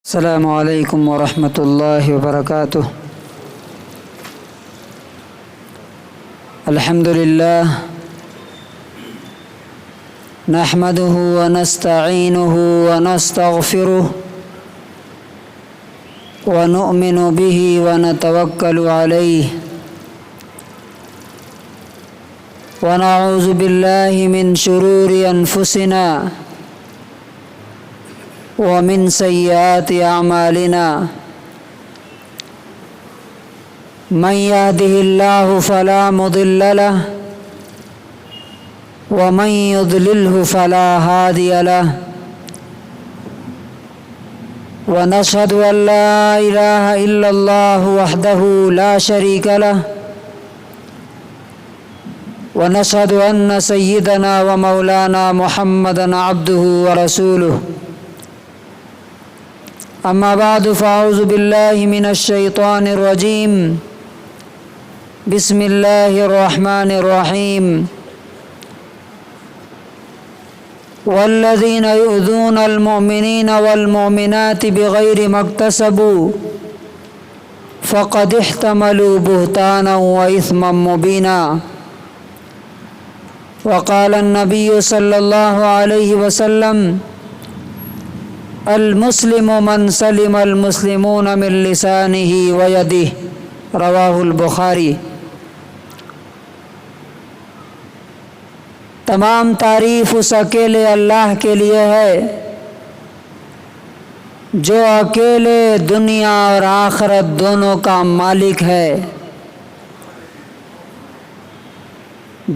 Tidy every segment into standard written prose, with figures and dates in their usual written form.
السلام علیکم ورحمۃ اللہ وبرکاتہ۔ الحمد للہ نحمده ونستعینه ونستغفره ونؤمن به ونتوکل علیہ ونعوذ باللہ من شرور انفسنا ومن سیئات اعمالنا من يهده الله فلا مضل له ومن يضلله فلا هادي له ونشهد أن لا إله إلا الله وحده لا شريك له ونشهد أن سيدنا ومولانا محمدا عبده ورسوله اما بعد فاعوذ باللہ من الشیطان الرجیم بسم اللہ الرحمن الرحیم والذین یؤذون المؤمنین والمؤمنات بغیر ما اکتسبوا فقد احتملوا بہتانا واثما مبینا وقال النبی صلی اللہ علیہ وسلم المسلم من سلم المسلمون من لسانه ويده رواہ البخاری۔ تمام تعریف اس اکیلے اللہ کے لیے ہے جو اکیلے دنیا اور آخرت دونوں کا مالک ہے،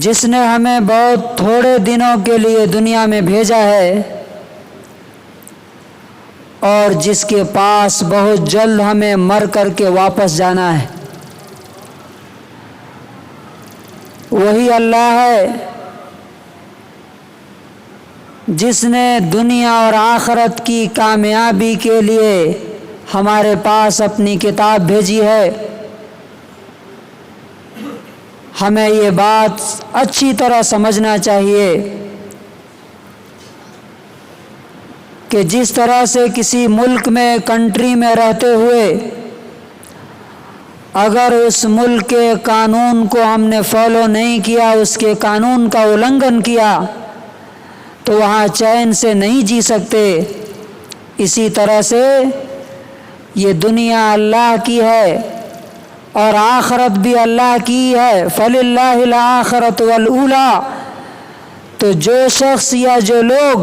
جس نے ہمیں بہت تھوڑے دنوں کے لیے دنیا میں بھیجا ہے اور جس کے پاس بہت جلد ہمیں مر کر کے واپس جانا ہے۔ وہی اللہ ہے جس نے دنیا اور آخرت کی کامیابی کے لیے ہمارے پاس اپنی کتاب بھیجی ہے۔ ہمیں یہ بات اچھی طرح سمجھنا چاہیے کہ جس طرح سے کسی ملک میں کنٹری میں رہتے ہوئے اگر اس ملک کے قانون کو ہم نے فالو نہیں کیا، اس کے قانون کا النگھن کیا تو وہاں چین سے نہیں جی سکتے، اسی طرح سے یہ دنیا اللہ کی ہے اور آخرت بھی اللہ کی ہے۔ فَلِلَّهِ الْآخِرَةُ وَالْأُولَى۔ تو جو شخص یا جو لوگ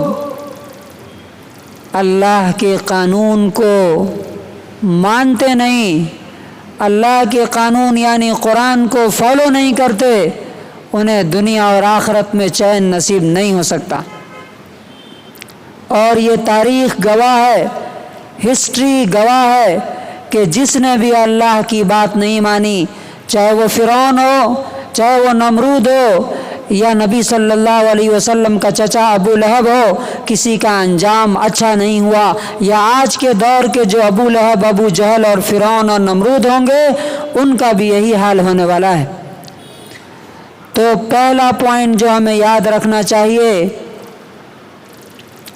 اللہ کے قانون کو مانتے نہیں، اللہ کے قانون یعنی قرآن کو فالو نہیں کرتے، انہیں دنیا اور آخرت میں چین نصیب نہیں ہو سکتا۔ اور یہ تاریخ گواہ ہے، ہسٹری گواہ ہے کہ جس نے بھی اللہ کی بات نہیں مانی، چاہے وہ فرعون ہو، چاہے وہ نمرود ہو، یا نبی صلی اللہ علیہ وسلم کا چچا ابو لہب ہو، کسی کا انجام اچھا نہیں ہوا۔ یا آج کے دور کے جو ابو لہب، ابو جہل اور فرعون اور نمرود ہوں گے، ان کا بھی یہی حال ہونے والا ہے۔ تو پہلا پوائنٹ جو ہمیں یاد رکھنا چاہیے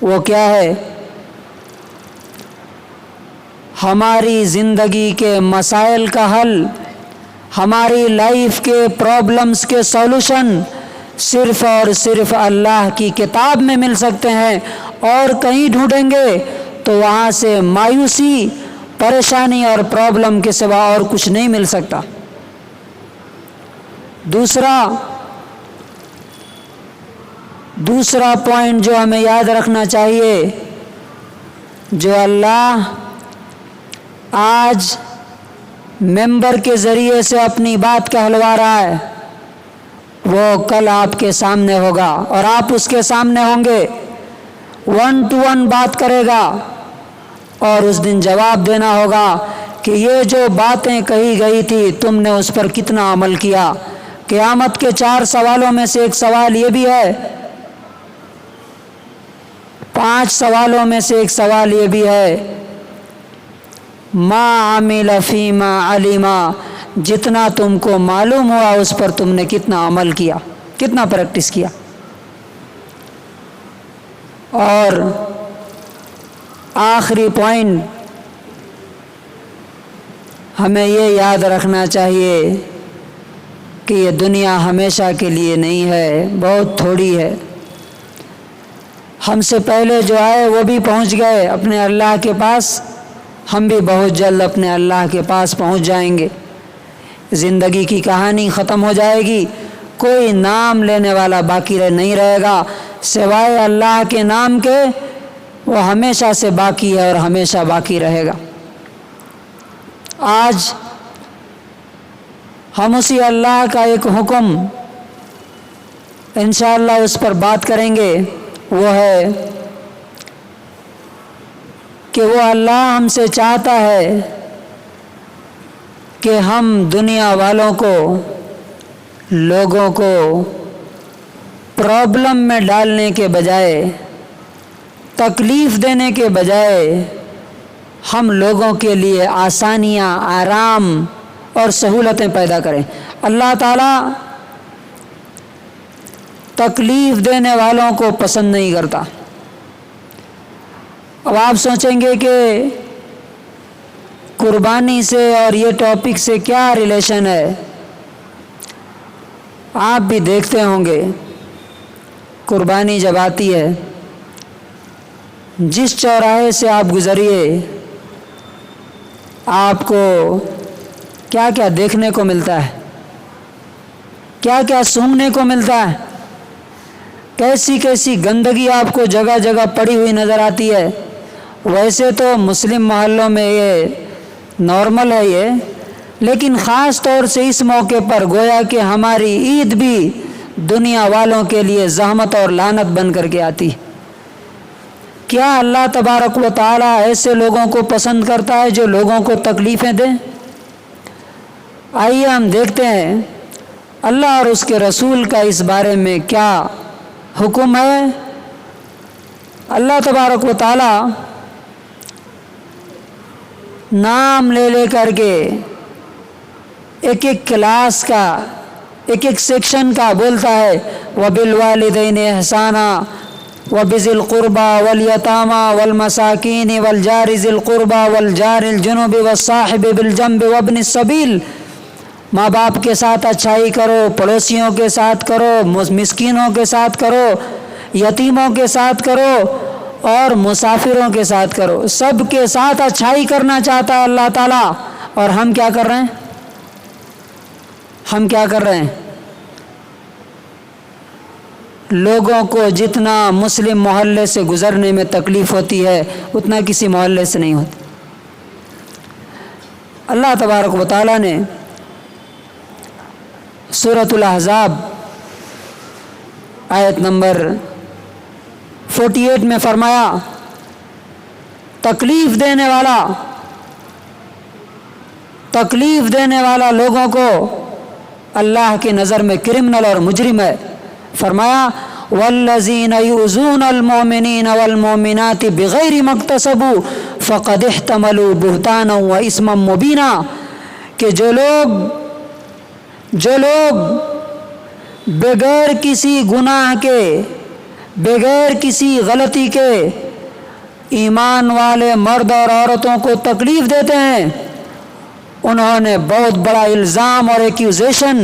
وہ کیا ہے؟ ہماری زندگی کے مسائل کا حل، ہماری لائف کے پرابلمز کے سولوشن صرف اور صرف اللہ کی کتاب میں مل سکتے ہیں، اور کہیں ڈھونڈیں گے تو وہاں سے مایوسی، پریشانی اور پرابلم کے سوا اور کچھ نہیں مل سکتا۔ دوسرا پوائنٹ جو ہمیں یاد رکھنا چاہیے، جو اللہ آج ممبر کے ذریعے سے اپنی بات کہلوا رہا ہے، وہ کل آپ کے سامنے ہوگا اور آپ اس کے سامنے ہوں گے، 1 to 1 بات کرے گا، اور اس دن جواب دینا ہوگا کہ یہ جو باتیں کہی گئی تھی تم نے اس پر کتنا عمل کیا۔ قیامت کے 4 سوالوں میں سے ایک سوال یہ بھی ہے، 5 سوالوں میں سے ایک سوال یہ بھی ہے، ما عمل فیما علما، جتنا تم کو معلوم ہوا اس پر تم نے کتنا عمل کیا، کتنا پریکٹس کیا۔ اور آخری پوائنٹ ہمیں یہ یاد رکھنا چاہیے کہ یہ دنیا ہمیشہ کے لیے نہیں ہے، بہت تھوڑی ہے۔ ہم سے پہلے جو آئے وہ بھی پہنچ گئے اپنے اللہ کے پاس، ہم بھی بہت جلد اپنے اللہ کے پاس پہنچ جائیں گے۔ زندگی کی کہانی ختم ہو جائے گی، کوئی نام لینے والا باقی نہیں رہے گا سوائے اللہ کے نام کے، وہ ہمیشہ سے باقی ہے اور ہمیشہ باقی رہے گا۔ آج ہم اسی اللہ کا ایک حکم انشاءاللہ اس پر بات کریں گے، وہ ہے کہ وہ اللہ ہم سے چاہتا ہے کہ ہم دنیا والوں کو، لوگوں کو پرابلم میں ڈالنے کے بجائے، تکلیف دینے کے بجائے، ہم لوگوں کے لیے آسانیاں، آرام اور سہولتیں پیدا کریں۔ اللہ تعالیٰ تکلیف دینے والوں کو پسند نہیں کرتا۔ اب آپ سوچیں گے کہ قربانی سے اور یہ ٹاپک سے کیا ریلیشن ہے؟ آپ بھی دیکھتے ہوں گے قربانی جب آتی ہے، جس چوراہے سے آپ گزریے آپ کو کیا کیا دیکھنے کو ملتا ہے، کیا کیا سونگھنے کو ملتا ہے، کیسی کیسی گندگی آپ کو جگہ جگہ پڑی ہوئی نظر آتی ہے۔ ویسے تو مسلم محلوں میں یہ نارمل ہے یہ، لیکن خاص طور سے اس موقع پر گویا کہ ہماری عید بھی دنیا والوں کے لیے زحمت اور لعنت بن کر کے آتی۔ کیا اللہ تبارک و تعالی ایسے لوگوں کو پسند کرتا ہے جو لوگوں کو تکلیفیں دیں؟ آئیے ہم دیکھتے ہیں اللہ اور اس کے رسول کا اس بارے میں کیا حکم ہے۔ اللہ تبارک و تعالی نام لے لے کر کے ایک ایک کلاس کا، ایک ایک سیکشن کا بولتا ہے، وَبِالْوَالِدَيْنِ إِحْسَانًا وَبِذِي الْقُرْبَى وَالْيَتَامَى وَالْمَسَاكِينِ وَالْجَارِ ذِي الْقُرْبَى وَالْجَارِ الْجُنُبِ وَالصَّاحِبِ بِالْجَنبِ وَابْنِ السَّبِيلِ۔ ماں باپ کے ساتھ اچھائی کرو، پڑوسیوں کے ساتھ کرو، مسکینوں کے ساتھ کرو، یتیموں کے ساتھ کرو اور مسافروں کے ساتھ کرو۔ سب کے ساتھ اچھائی کرنا چاہتا ہے اللہ تعالیٰ، اور ہم کیا کر رہے ہیں؟ ہم کیا کر رہے ہیں؟ لوگوں کو جتنا مسلم محلے سے گزرنے میں تکلیف ہوتی ہے اتنا کسی محلے سے نہیں ہوتی۔ اللہ تبارک و تعالیٰ نے سورۃ الاحزاب آیت نمبر 48 میں فرمایا، تکلیف دینے والا لوگوں کو اللہ کی نظر میں کرمنل اور مجرم ہے۔ فرمایا والذین یؤذون المؤمنین والمؤمنات بغیر ما اکتسبوا فقد احتملوا بہتانا واثما مبینا، کہ جو لوگ بغیر کسی گناہ کے، بغیر کسی غلطی کے ایمان والے مرد اور عورتوں کو تکلیف دیتے ہیں، انہوں نے بہت بڑا الزام اور ایکیوزیشن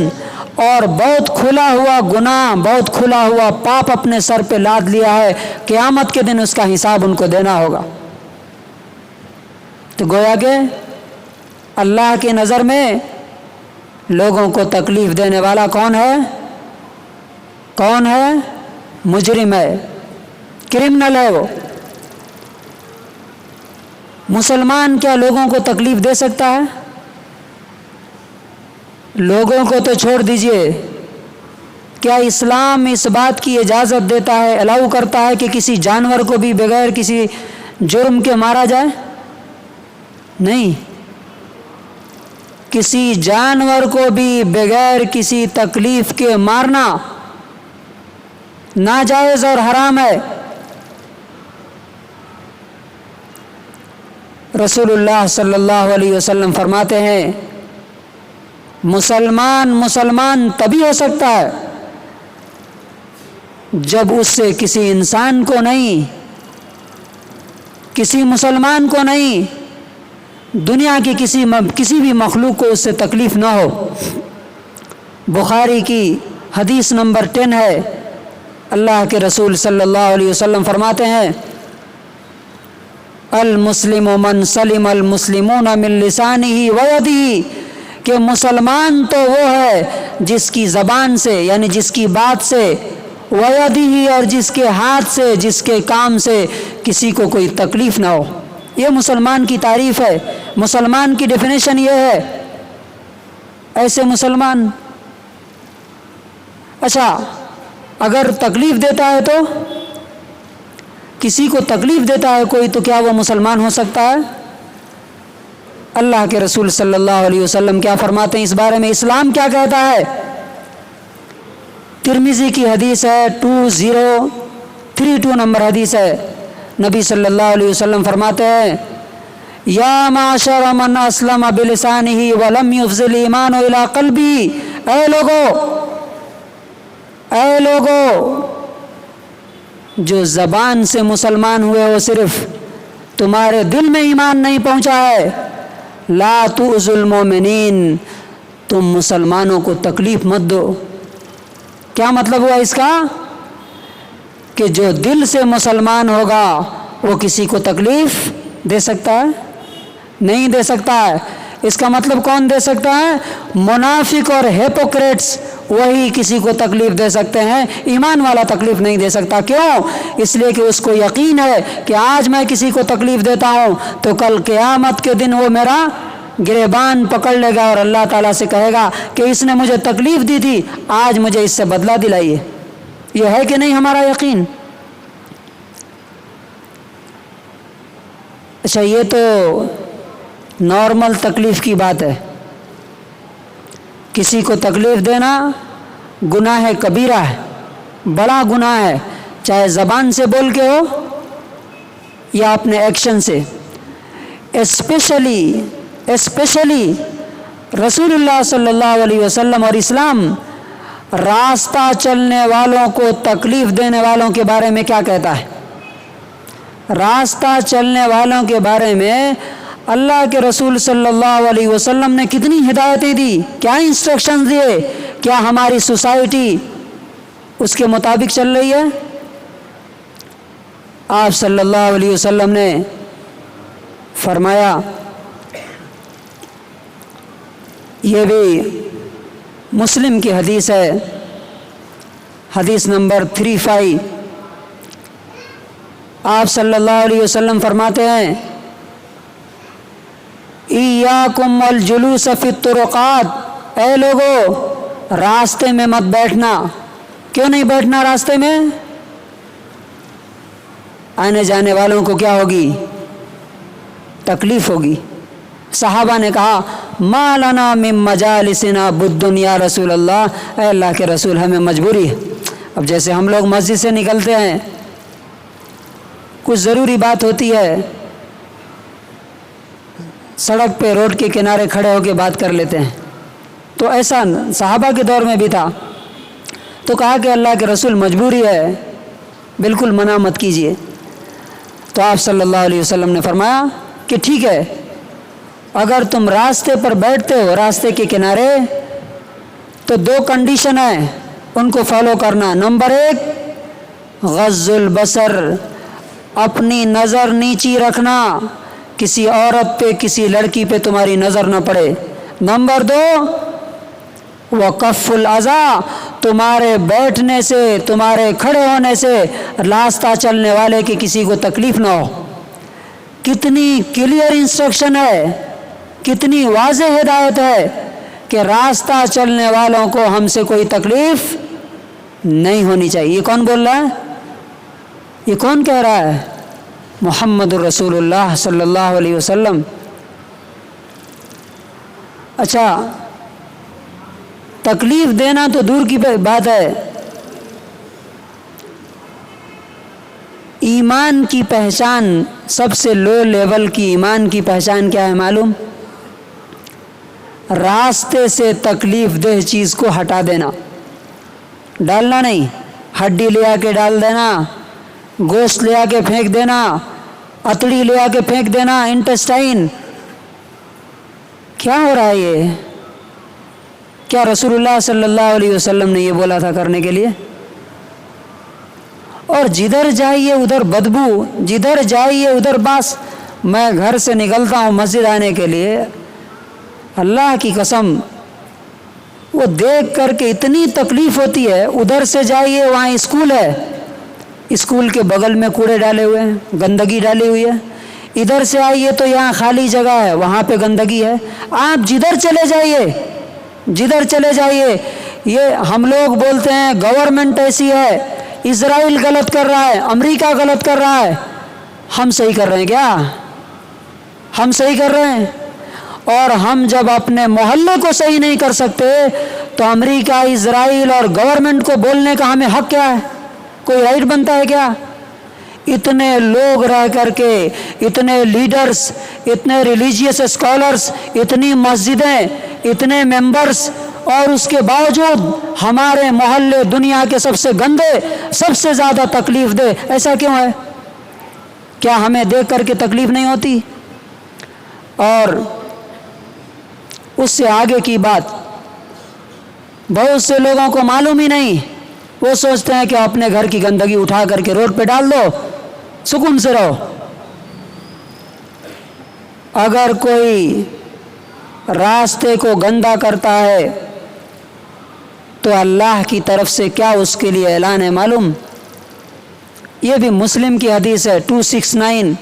اور بہت کھلا ہوا گناہ، بہت کھلا ہوا پاپ اپنے سر پہ لاد لیا ہے۔ قیامت کے دن اس کا حساب ان کو دینا ہوگا۔ تو گویا کہ اللہ کی نظر میں لوگوں کو تکلیف دینے والا کون ہے؟ کون ہے؟ مجرم ہے، کرمنل ہے وہ۔ مسلمان کیا لوگوں کو تکلیف دے سکتا ہے؟ لوگوں کو تو چھوڑ دیجئے، کیا اسلام اس بات کی اجازت دیتا ہے، الاؤ کرتا ہے کہ کسی جانور کو بھی بغیر کسی جرم کے مارا جائے؟ نہیں، کسی جانور کو بھی بغیر کسی تکلیف کے مارنا ناجائز اور حرام ہے۔ رسول اللہ صلی اللہ علیہ وسلم فرماتے ہیں، مسلمان تبھی ہو سکتا ہے جب اس سے کسی انسان کو نہیں، کسی مسلمان کو نہیں دنیا کی کسی بھی مخلوق کو اس سے تکلیف نہ ہو۔ بخاری کی حدیث نمبر 10 ہے، اللہ کے رسول صلی اللہ علیہ وسلم فرماتے ہیں المسلم من سلم المسلمون من لسانہ ویدہ، کہ مسلمان تو وہ ہے جس کی زبان سے یعنی جس کی بات سے، ویدہ اور جس کے ہاتھ سے جس کے کام سے کسی کو کوئی تکلیف نہ ہو۔ یہ مسلمان کی تعریف ہے، مسلمان کی ڈیفینیشن یہ ہے۔ ایسے مسلمان اچھا اگر تکلیف دیتا ہے تو کسی کو تکلیف دیتا ہے کوئی تو کیا وہ مسلمان ہو سکتا ہے؟ اللہ کے رسول صلی اللہ علیہ وسلم کیا فرماتے ہیں اس بارے میں؟ اسلام کیا کہتا ہے؟ ترمذی کی حدیث ہے 2032 نمبر حدیث ہے، نبی صلی اللہ علیہ وسلم فرماتے ہیں یا معاشر من اسلم بلسانہ ولم یفضل ایمان الی قلبی، اے لوگو جو زبان سے مسلمان ہوئے ہو صرف تمہارے دل میں ایمان نہیں پہنچا ہے، لا تؤذوا المؤمنین، تم مسلمانوں کو تکلیف مت دو۔ کیا مطلب ہوا اس کا؟ کہ جو دل سے مسلمان ہوگا وہ کسی کو تکلیف دے سکتا ہے؟ نہیں دے سکتا ہے۔ اس کا مطلب کون دے سکتا ہے؟ منافق اور ہیپوکریٹس وہی کسی کو تکلیف دے سکتے ہیں، ایمان والا تکلیف نہیں دے سکتا۔ کیوں؟ اس لیے کہ اس کو یقین ہے کہ آج میں کسی کو تکلیف دیتا ہوں تو کل قیامت کے دن وہ میرا گریبان پکڑ لے گا اور اللہ تعالیٰ سے کہے گا کہ اس نے مجھے تکلیف دی تھی، آج مجھے اس سے بدلہ دلائیے۔ یہ ہے کہ نہیں ہمارا یقین؟ اچھا یہ تو نارمل تکلیف کی بات ہے، کسی کو تکلیف دینا گناہ کبیرہ ہے، بڑا گناہ ہے، چاہے زبان سے بول کے ہو یا اپنے ایکشن سے۔ اسپیشلی رسول اللہ صلی اللہ علیہ وسلم اور اسلام راستہ چلنے والوں کو تکلیف دینے والوں کے بارے میں کیا کہتا ہے؟ راستہ چلنے والوں کے بارے میں اللہ کے رسول صلی اللہ علیہ وسلم نے کتنی ہدایتیں دی، کیا انسٹرکشنز دیے؟ کیا ہماری سوسائٹی اس کے مطابق چل رہی ہے؟ آپ صلی اللہ علیہ وسلم نے فرمایا، یہ بھی مسلم کی حدیث ہے، حدیث نمبر 35، آپ صلی اللہ علیہ وسلم فرماتے ہیں ایاکم والجلوس فی الطرقات، اے لوگو راستے میں مت بیٹھنا۔ کیوں نہیں بیٹھنا راستے میں؟ آنے جانے والوں کو کیا ہوگی؟ تکلیف ہوگی۔ صحابہ نے کہا ما لنا من مجالسنا بد یا رسول اللہ، اے اللہ کے رسول ہمیں مجبوری ہے۔ اب جیسے ہم لوگ مسجد سے نکلتے ہیں، کچھ ضروری بات ہوتی ہے، سڑک پہ روڈ کے کنارے کھڑے ہو کے بات کر لیتے ہیں، تو ایسا صحابہ کے دور میں بھی تھا۔ تو کہا کہ اللہ کے رسول مجبوری ہے، بالکل منع مت کیجیے۔ تو آپ صلی اللہ علیہ وسلم نے فرمایا کہ ٹھیک ہے، اگر تم راستے پر بیٹھتے ہو راستے کے کنارے تو 2 کنڈیشن ہیں، ان کو فالو کرنا۔ نمبر 1 غض البصر، اپنی نظر نیچی رکھنا، کسی عورت پہ کسی لڑکی پہ تمہاری نظر نہ پڑے۔ نمبر 2 وقف الاذی، تمہارے بیٹھنے سے تمہارے کھڑے ہونے سے راستہ چلنے والے کی کسی کو تکلیف نہ ہو۔ کتنی کلیئر انسٹرکشن ہے، کتنی واضح ہدایت ہے کہ راستہ چلنے والوں کو ہم سے کوئی تکلیف نہیں ہونی چاہیے۔ یہ کون بول رہا ہے؟ یہ کون کہہ رہا ہے؟ محمد الرسول اللہ صلی اللہ علیہ وسلم۔ اچھا تکلیف دینا تو دور کی بات ہے، ایمان کی پہچان، سب سے لو لیول کی ایمان کی پہچان کیا ہے معلوم؟ راستے سے تکلیف دہ چیز کو ہٹا دینا، ڈالنا نہیں، ہڈی لے آ کے ڈال دینا، گوشت لے آ کے پھینک دینا، اتڑی لے آ کے پھینک دینا، انٹسٹائن، کیا ہو رہا ہے یہ؟ کیا رسول اللہ صلی اللہ علیہ وسلم نے یہ بولا تھا کرنے کے لیے؟ اور جدھر جائیے ادھر بدبو، جدھر جائیے ادھر باس۔ میں گھر سے نکلتا ہوں مسجد آنے کے لیے، اللہ کی قسم وہ دیکھ کر کے اتنی تکلیف ہوتی ہے۔ ادھر سے جائیے وہاں اسکول ہے، اسکول کے بغل میں کوڑے ڈالے ہوئے ہیں، گندگی ڈالی ہوئی ہے۔ ادھر سے آئیے تو یہاں خالی جگہ ہے، وہاں پہ گندگی ہے۔ آپ جدھر چلے جائیے، جدھر چلے جائیے، یہ ہم لوگ بولتے ہیں گورنمنٹ ایسی ہے، اسرائیل غلط کر رہا ہے، امریکہ غلط کر رہا ہے۔ ہم صحیح کر رہے ہیں کیا؟ ہم صحیح کر رہے ہیں؟ اور ہم جب اپنے محلے کو صحیح نہیں کر سکتے تو امریکہ، اسرائیل اور گورنمنٹ کو بولنے کا ہمیں حق کیا ہے؟ کوئی رائٹ بنتا ہے کیا؟ اتنے لوگ رہ کر کے، اتنے لیڈرز، اتنے ریلیجیس اسکالرز، اتنی مسجدیں، اتنے ممبرز، اور اس کے باوجود ہمارے محلے دنیا کے سب سے گندے، سب سے زیادہ تکلیف دہ، ایسا کیوں ہے؟ کیا ہمیں دیکھ کر کے تکلیف نہیں ہوتی؟ اور اس سے آگے کی بات بہت سے لوگوں کو معلوم ہی نہیں، وہ سوچتے ہیں کہ اپنے گھر کی گندگی اٹھا کر کے روڈ پہ ڈال دو، سکون سے رہو۔ اگر کوئی راستے کو گندا کرتا ہے تو اللہ کی طرف سے کیا اس کے لیے اعلان ہے معلوم؟ یہ بھی مسلم کی حدیث ہے 269۔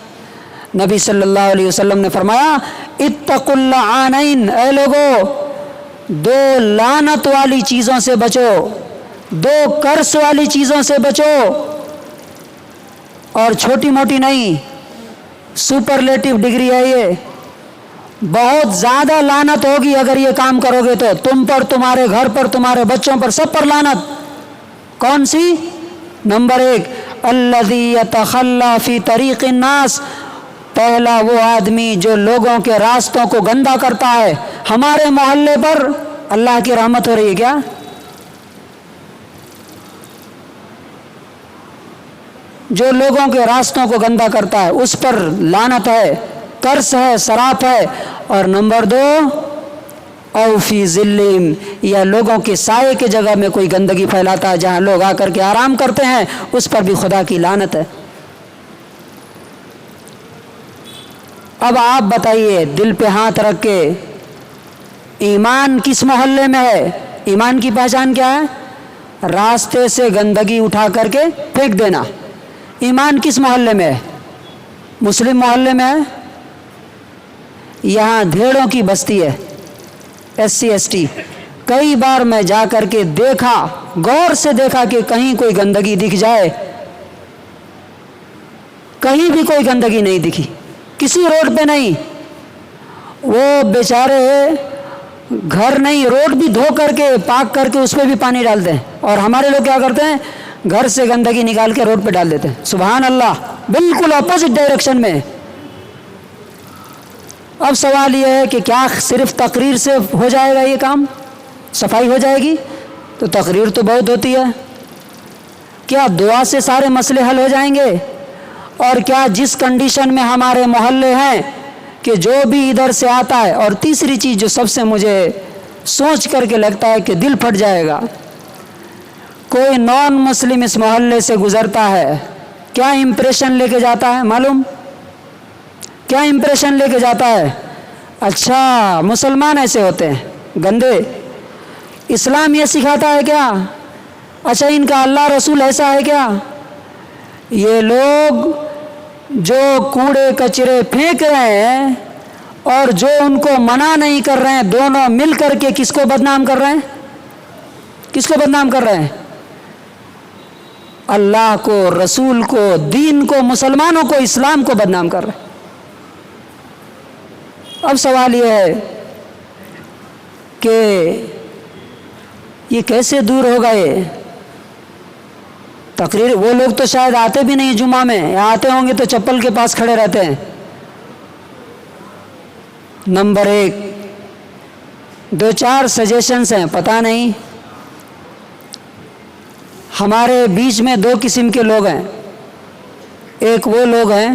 نبی صلی اللہ علیہ وسلم نے فرمایا اتقوا اللعانین، اے لوگو دو لعنت والی چیزوں سے بچو، دو کرس والی چیزوں سے بچو، اور چھوٹی موٹی نہیں، سپرلیٹو ڈگری ہے یہ، بہت زیادہ لعنت ہوگی اگر یہ کام کرو گے تو، تم پر، تمہارے گھر پر، تمہارے بچوں پر، سب پر لعنت۔ کون سی؟ نمبر 1 الذی یتخلی فی طریق الناس، پہلا وہ آدمی جو لوگوں کے راستوں کو گندا کرتا ہے۔ ہمارے محلے پر اللہ کی رحمت ہو رہی ہے کیا؟ جو لوگوں کے راستوں کو گندا کرتا ہے اس پر لعنت ہے، قرض ہے، سراپ ہے۔ اور نمبر 2 او فی ظلم، یا لوگوں کے سائے کے جگہ میں کوئی گندگی پھیلاتا ہے جہاں لوگ آ کر کے آرام کرتے ہیں، اس پر بھی خدا کی لعنت ہے۔ اب آپ بتائیے دل پہ ہاتھ رکھ کے، ایمان کس محلے میں ہے؟ ایمان کی پہچان کیا ہے؟ راستے سے گندگی اٹھا کر کے پھینک دینا۔ ایمان کس محلے میں ہے؟ مسلم محلے میں ہے؟ یہاں بھیڑوں کی بستی ہے، SC ST۔ کئی بار میں جا کر کے دیکھا، غور سے دیکھا کہ کہیں کوئی گندگی دکھ جائے، کہیں بھی کوئی گندگی نہیں دکھی، کسی روڈ پہ نہیں۔ وہ بیچارے گھر نہیں، روڈ بھی دھو کر کے، پاک کر کے اس پہ بھی پانی ڈالتے ہیں، اور ہمارے لوگ کیا کرتے ہیں؟ گھر سے گندگی نکال کے روڈ پہ ڈال دیتے ہیں۔ سبحان اللہ، بالکل اپوزٹ ڈائریکشن میں۔ اب سوال یہ ہے کہ کیا صرف تقریر سے ہو جائے گا یہ کام؟ صفائی ہو جائے گی؟ تو تقریر تو بہت ہوتی ہے۔ کیا دعا سے سارے مسئلے حل ہو جائیں گے؟ اور کیا جس کنڈیشن میں ہمارے محلے ہیں کہ جو بھی ادھر سے آتا ہے، اور تیسری چیز جو سب سے مجھے سوچ کر کے لگتا ہے کہ دل پھٹ جائے گا، کوئی نان مسلم اس محلے سے گزرتا ہے، کیا امپریشن لے کے جاتا ہے معلوم؟ کیا امپریشن لے کے جاتا ہے؟ اچھا مسلمان ایسے ہوتے ہیں گندے، اسلام یہ سکھاتا ہے کیا؟ اچھا ان کا اللہ رسول ایسا ہے کیا؟ یہ لوگ جو کوڑے کچرے پھینک رہے ہیں اور جو ان کو منع نہیں کر رہے ہیں، دونوں مل کر کے کس کو بدنام کر رہے ہیں؟ کس کو بدنام کر رہے ہیں؟ اللہ کو، رسول کو، دین کو، مسلمانوں کو، اسلام کو بدنام کر رہے ہیں۔ اب سوال یہ ہے کہ یہ کیسے دور ہوگا؟ یہ تقریر، وہ لوگ تو شاید آتے بھی نہیں جمعہ میں، یا آتے ہوں گے تو چپل کے پاس کھڑے رہتے ہیں۔ نمبر 1 2-4 سجیشنز ہیں، پتہ نہیں، ہمارے بیچ میں 2 قسم کے لوگ ہیں۔ ایک وہ لوگ ہیں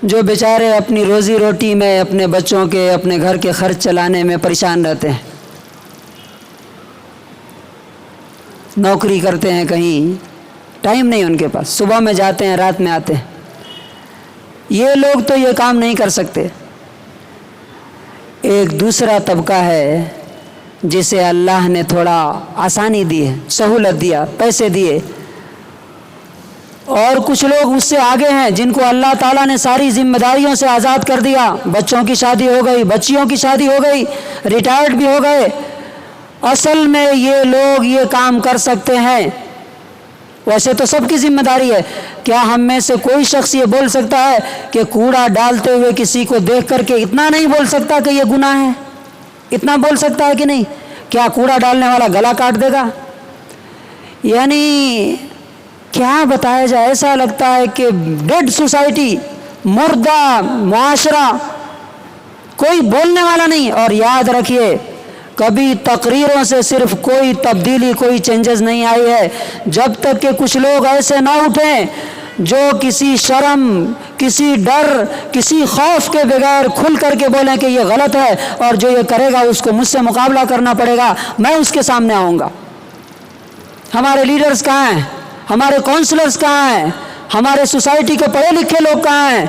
جو بیچارے اپنی روزی روٹی میں، اپنے بچوں کے، اپنے گھر کے خرچ چلانے میں پریشان رہتے ہیں، نوکری کرتے ہیں، کہیں ٹائم نہیں ان کے پاس، صبح میں جاتے ہیں رات میں آتے ہیں، یہ لوگ تو یہ کام نہیں کر سکتے۔ ایک دوسرا طبقہ ہے جسے اللہ نے تھوڑا آسانی دی ہے، سہولت دیا، پیسے دیے، اور کچھ لوگ اس سے آگے ہیں جن کو اللہ تعالیٰ نے ساری ذمہ داریوں سے آزاد کر دیا، بچوں کی شادی ہو گئی، بچیوں کی شادی ہو گئی، ریٹائرڈ بھی ہو گئے۔ اصل میں یہ لوگ یہ کام کر سکتے ہیں، ویسے تو سب کی ذمہ داری ہے۔ کیا ہم میں سے کوئی شخص یہ بول سکتا ہے کہ کوڑا ڈالتے ہوئے کسی کو دیکھ کر کے اتنا نہیں بول سکتا کہ یہ گناہ ہے؟ اتنا بول سکتا ہے کہ نہیں؟ کیا کوڑا ڈالنے والا گلا کاٹ دے گا؟ یعنی کیا بتایا جائے، ایسا لگتا ہے کہ ڈیڈ سوسائٹی، مردہ معاشرہ، کوئی بولنے والا نہیں۔ اور یاد رکھیے، کبھی تقریروں سے صرف کوئی تبدیلی، کوئی چینجز نہیں آئی ہے، جب تک کہ کچھ لوگ ایسے نہ اٹھیں جو کسی شرم، کسی ڈر، کسی خوف کے بغیر کھل کر کے بولیں کہ یہ غلط ہے، اور جو یہ کرے گا اس کو مجھ سے مقابلہ کرنا پڑے گا، میں اس کے سامنے آؤں گا۔ ہمارے لیڈرز کہاں ہیں؟ ہمارے کونسلرز کہاں ہیں؟ ہمارے سوسائٹی کے پڑھے لکھے لوگ کہاں ہیں؟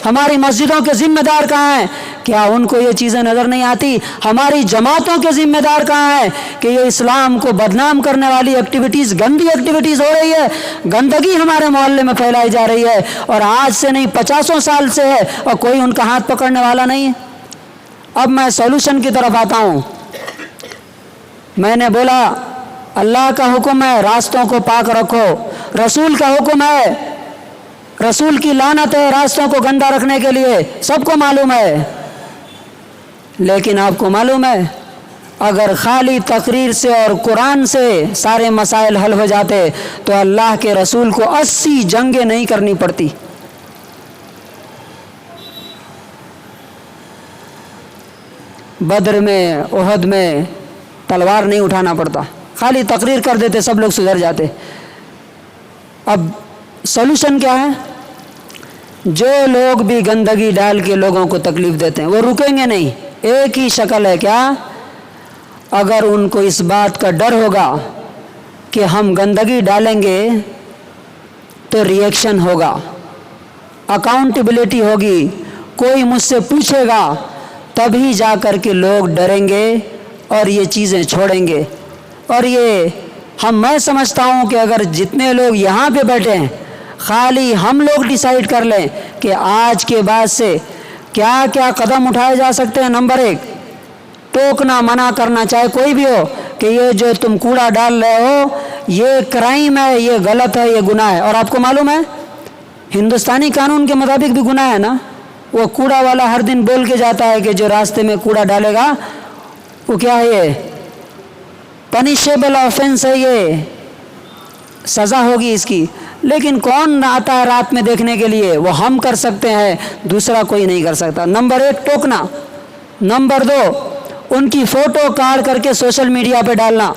ہماری مسجدوں کے ذمہ دار کہاں ہیں؟ کیا ان کو یہ چیزیں نظر نہیں آتی؟ ہماری جماعتوں کے ذمہ دار کہاں ہیں کہ یہ اسلام کو بدنام کرنے والی ایکٹیویٹیز، گندی ایکٹیویٹیز ہو رہی ہے، گندگی ہمارے محلے میں پھیلائی جا رہی ہے، اور آج سے نہیں 50 سال سے ہے، اور کوئی ان کا ہاتھ پکڑنے والا نہیں ہے۔ اب میں سولوشن کی طرف آتا ہوں۔ میں نے بولا اللہ کا حکم ہے راستوں کو پاک رکھو، رسول کا حکم ہے، رسول کی لعنت ہے راستوں کو گندا رکھنے کے لیے، سب کو معلوم ہے۔ لیکن آپ کو معلوم ہے اگر خالی تقریر سے اور قرآن سے سارے مسائل حل ہو جاتے تو اللہ کے رسول کو 80 جنگیں نہیں کرنی پڑتی۔ بدر میں، احد میں تلوار نہیں اٹھانا پڑتا، خالی تقریر کر دیتے، سب لوگ سدھر جاتے۔ اب سولوشن کیا ہے؟ جو لوگ بھی گندگی ڈال کے لوگوں کو تکلیف دیتے ہیں وہ رکیں گے نہیں۔ ایک ہی شکل ہے، کیا؟ اگر ان کو اس بات کا ڈر ہوگا کہ ہم گندگی ڈالیں گے تو ریئیکشن ہوگا، اکاؤنٹیبلٹی ہوگی، کوئی مجھ سے پوچھے گا، تبھی جا کر کے لوگ ڈریں گے اور یہ چیزیں چھوڑیں گے۔ اور یہ میں سمجھتا ہوں کہ اگر جتنے لوگ یہاں پہ بیٹھے ہیں خالی ہم لوگ ڈیسائیڈ کر لیں کہ آج کے بعد سے کیا کیا قدم اٹھائے جا سکتے ہیں۔ نمبر 1، ٹوکنا، منع کرنا، چاہے کوئی بھی ہو، کہ یہ جو تم کوڑا ڈال رہے ہو یہ کرائم ہے، یہ غلط ہے، یہ گناہ ہے۔ اور آپ کو معلوم ہے ہندوستانی قانون کے مطابق بھی گناہ ہے نا۔ وہ کوڑا والا ہر دن بول کے جاتا ہے کہ جو راستے میں کوڑا ڈالے گا وہ کیا ہے، یہ پنشیبل آفینس ہے، یہ سزا ہوگی اس کی۔ لیکن کون آتا ہے رات میں دیکھنے کے لیے؟ وہ ہم کر سکتے ہیں، دوسرا کوئی نہیں کر سکتا۔ نمبر 1 ٹوکنا، نمبر 2 ان کی فوٹو کاٹ کر کے سوشل میڈیا پہ ڈالنا،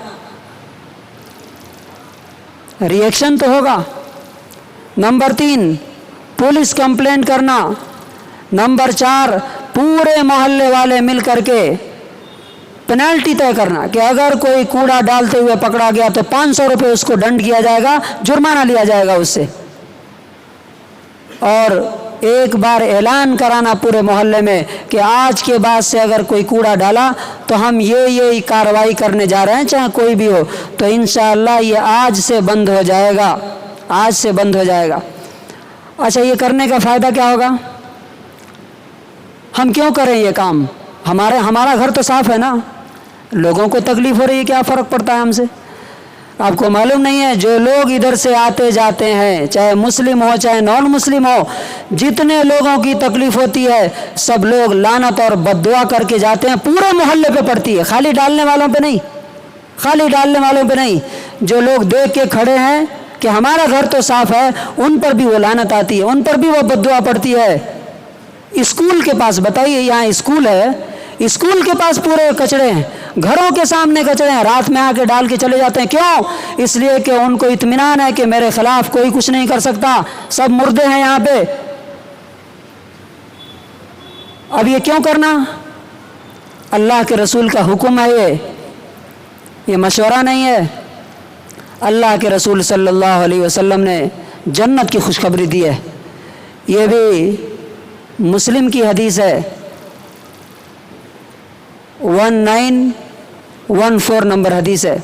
ریئیکشن تو ہوگا۔ نمبر 3 پولیس کمپلینٹ کرنا۔ نمبر 4 پورے محلے والے مل کر کے پینالٹی طے کرنا کہ اگر کوئی کوڑا ڈالتے ہوئے پکڑا گیا تو 500 روپے اس کو ڈنڈ کیا جائے گا، جرمانہ لیا جائے گا اس سے۔ اور ایک بار اعلان کرانا پورے محلے میں کہ آج کے بعد سے اگر کوئی کوڑا ڈالا تو ہم یہ کارروائی کرنے جا رہے ہیں، چاہے کوئی بھی ہو۔ تو انشاءاللہ یہ آج سے بند ہو جائے گا، آج سے بند ہو جائے گا۔ اچھا، یہ کرنے کا فائدہ کیا ہوگا؟ ہم کیوں کریں یہ کام؟ ہمارا گھر تو صاف ہے نا، لوگوں کو تکلیف ہو رہی ہے، کیا فرق پڑتا ہے ہم سے؟ آپ کو معلوم نہیں ہے جو لوگ ادھر سے آتے جاتے ہیں، چاہے مسلم ہو چاہے نان مسلم ہو، جتنے لوگوں کی تکلیف ہوتی ہے سب لوگ لعنت اور بد دعا کر کے جاتے ہیں، پورے محلے پہ پڑتی ہے، خالی ڈالنے والوں پہ نہیں، خالی ڈالنے والوں پہ نہیں۔ جو لوگ دیکھ کے کھڑے ہیں کہ ہمارا گھر تو صاف ہے، ان پر بھی وہ لعنت آتی ہے، ان پر بھی وہ بد دعا پڑتی ہے۔ اسکول کے پاس بتائیے، یہاں اسکول ہے، اسکول کے پاس پورے کچڑے ہیں، گھروں کے سامنے کچڑے ہیں، رات میں آ کے ڈال کے چلے جاتے ہیں۔ کیوں؟ اس لیے کہ ان کو اطمینان ہے کہ میرے خلاف کوئی کچھ نہیں کر سکتا، سب مردے ہیں یہاں پہ۔ اب یہ کیوں کرنا؟ اللہ کے رسول کا حکم ہے، یہ مشورہ نہیں ہے۔ اللہ کے رسول صلی اللہ علیہ وسلم نے جنت کی خوشخبری دی ہے، یہ بھی مسلم کی حدیث ہے، 1914 نمبر حدیث ہے۔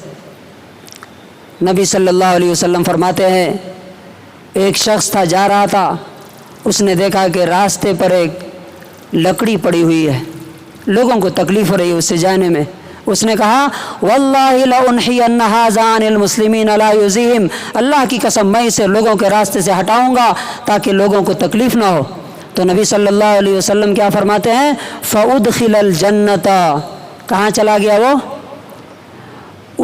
نبی صلی اللہ علیہ وسلم فرماتے ہیں ایک شخص تھا، جا رہا تھا، اس نے دیکھا کہ راستے پر ایک لکڑی پڑی ہوئی ہے، لوگوں کو تکلیف ہو رہی ہے اس سے جانے میں۔ اس نے کہا واللہ لأنحین ھذا عن المسلمین لا یؤذیہم، اللہ کی قسم میں اسے لوگوں کے راستے سے ہٹاؤں گا تاکہ لوگوں کو تکلیف نہ ہو۔ تو نبی صلی اللہ علیہ وسلم کیا فرماتے ہیں؟ فأدخل الجنۃ، کہاں چلا گیا وہ؟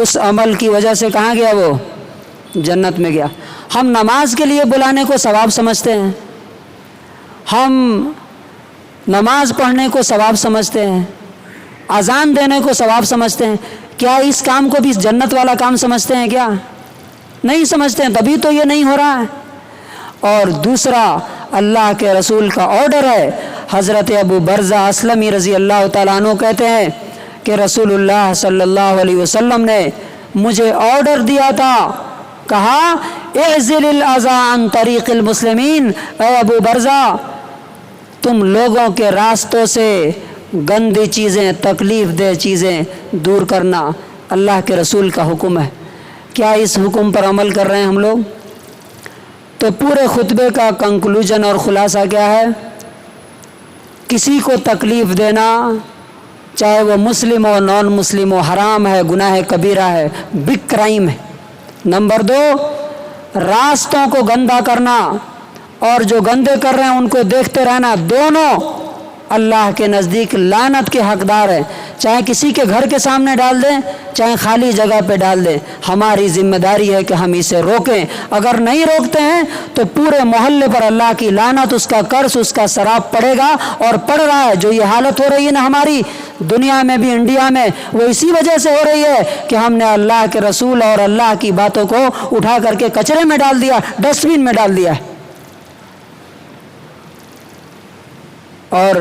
اس عمل کی وجہ سے کہاں گیا وہ؟ جنت میں گیا۔ ہم نماز کے لیے بلانے کو ثواب سمجھتے ہیں، ہم نماز پڑھنے کو ثواب سمجھتے ہیں، اذان دینے کو ثواب سمجھتے ہیں، کیا اس کام کو بھی جنت والا کام سمجھتے ہیں؟ کیا نہیں سمجھتے ہیں، تبھی تو یہ نہیں ہو رہا ہے۔ اور دوسرا اللہ کے رسول کا آرڈر ہے، حضرت ابو برزہ اسلمی رضی اللہ تعالیٰ عنہ کہتے ہیں کہ رسول اللہ صلی اللہ علیہ وسلم نے مجھے آرڈر دیا تھا، کہا اعزل الاذى عن طریق المسلمین، اے ابو برزہ تم لوگوں کے راستوں سے گندی چیزیں، تکلیف دہ چیزیں دور کرنا اللہ کے رسول کا حکم ہے۔ کیا اس حکم پر عمل کر رہے ہیں ہم لوگ؟ تو پورے خطبے کا کنکلوژن اور خلاصہ کیا ہے؟ کسی کو تکلیف دینا، چاہے وہ مسلم ہو نان مسلم ہو، حرام ہے، گناہ کبیرہ ہے، بگ کرائم ہے۔ نمبر 2، راستوں کو گندا کرنا اور جو گندے کر رہے ہیں ان کو دیکھتے رہنا، دونوں اللہ کے نزدیک لعنت کے حقدار ہیں۔ چاہے کسی کے گھر کے سامنے ڈال دیں، چاہے خالی جگہ پہ ڈال دیں، ہماری ذمہ داری ہے کہ ہم اسے روکیں۔ اگر نہیں روکتے ہیں تو پورے محلے پر اللہ کی لعنت، اس کا قرض، اس کا سراپ پڑے گا، اور پڑ رہا ہے۔ جو یہ حالت ہو رہی ہے نا ہماری دنیا میں بھی، انڈیا میں، وہ اسی وجہ سے ہو رہی ہے کہ ہم نے اللہ کے رسول اور اللہ کی باتوں کو اٹھا کر کے کچرے میں ڈال دیا، ڈسٹ بن میں ڈال دیا۔ اور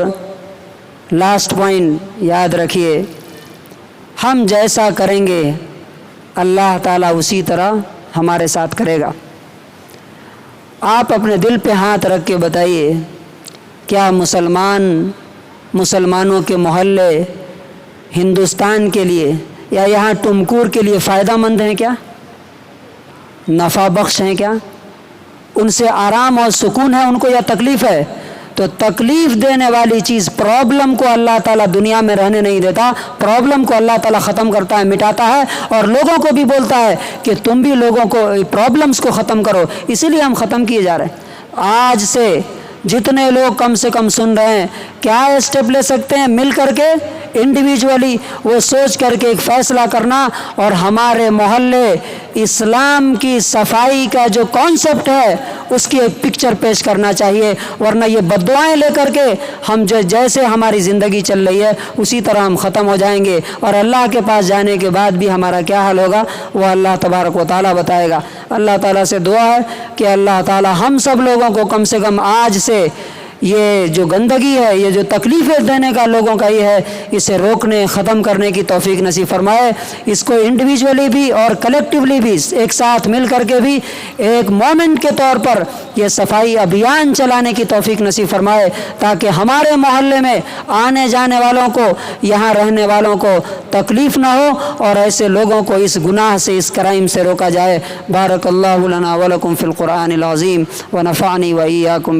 لاسٹ پوائنٹ یاد رکھیے، ہم جیسا کریں گے اللہ تعالیٰ اسی طرح ہمارے ساتھ کرے گا۔ آپ اپنے دل پہ ہاتھ رکھ کے بتائیے، کیا مسلمانوں کے محلے ہندوستان کے لیے یا یہاں ٹمکور کے لیے فائدہ مند ہیں؟ کیا نفع بخش ہیں؟ کیا ان سے آرام اور سکون ہے ان کو، یا تکلیف ہے؟ تو تکلیف دینے والی چیز، پرابلم کو اللہ تعالیٰ دنیا میں رہنے نہیں دیتا، پرابلم کو اللہ تعالیٰ ختم کرتا ہے، مٹاتا ہے، اور لوگوں کو بھی بولتا ہے کہ تم بھی لوگوں کو پرابلمز کو ختم کرو۔ اسی لیے ہم ختم کیے جا رہے ہیں۔ آج سے جتنے لوگ کم سے کم سن رہے ہیں، کیا اسٹیپ لے سکتے ہیں مل کر کے، انڈیویجولی، وہ سوچ کر کے ایک فیصلہ کرنا، اور ہمارے محلے اسلام کی صفائی کا جو کانسیپٹ ہے اس کی ایک پکچر پیش کرنا چاہیے، ورنہ یہ بددعائیں لے کر کے ہم جیسے ہماری زندگی چل رہی ہے اسی طرح ہم ختم ہو جائیں گے، اور اللہ کے پاس جانے کے بعد بھی ہمارا کیا حال ہوگا وہ اللہ تبارک و تعالیٰ بتائے گا۔ اللہ تعالیٰ سے دعا ہے کہ اللہ تعالیٰ ہم سب لوگوں کو کم سے کم آج سے یہ جو گندگی ہے، یہ جو تکلیفیں دینے کا لوگوں کا یہ ہے، اسے روکنے، ختم کرنے کی توفیق نصیب فرمائے۔ اس کو انڈیویجولی بھی اور کلیکٹیولی بھی ایک ساتھ مل کر کے بھی ایک مومنٹ کے طور پر یہ صفائی ابھیان چلانے کی توفیق نصیب فرمائے، تاکہ ہمارے محلے میں آنے جانے والوں کو، یہاں رہنے والوں کو تکلیف نہ ہو، اور ایسے لوگوں کو اس گناہ سے، اس کرائم سے روکا جائے۔ بارک اللہ لنا ولکم فی القرآن العظیم ونفعنی وإیاکم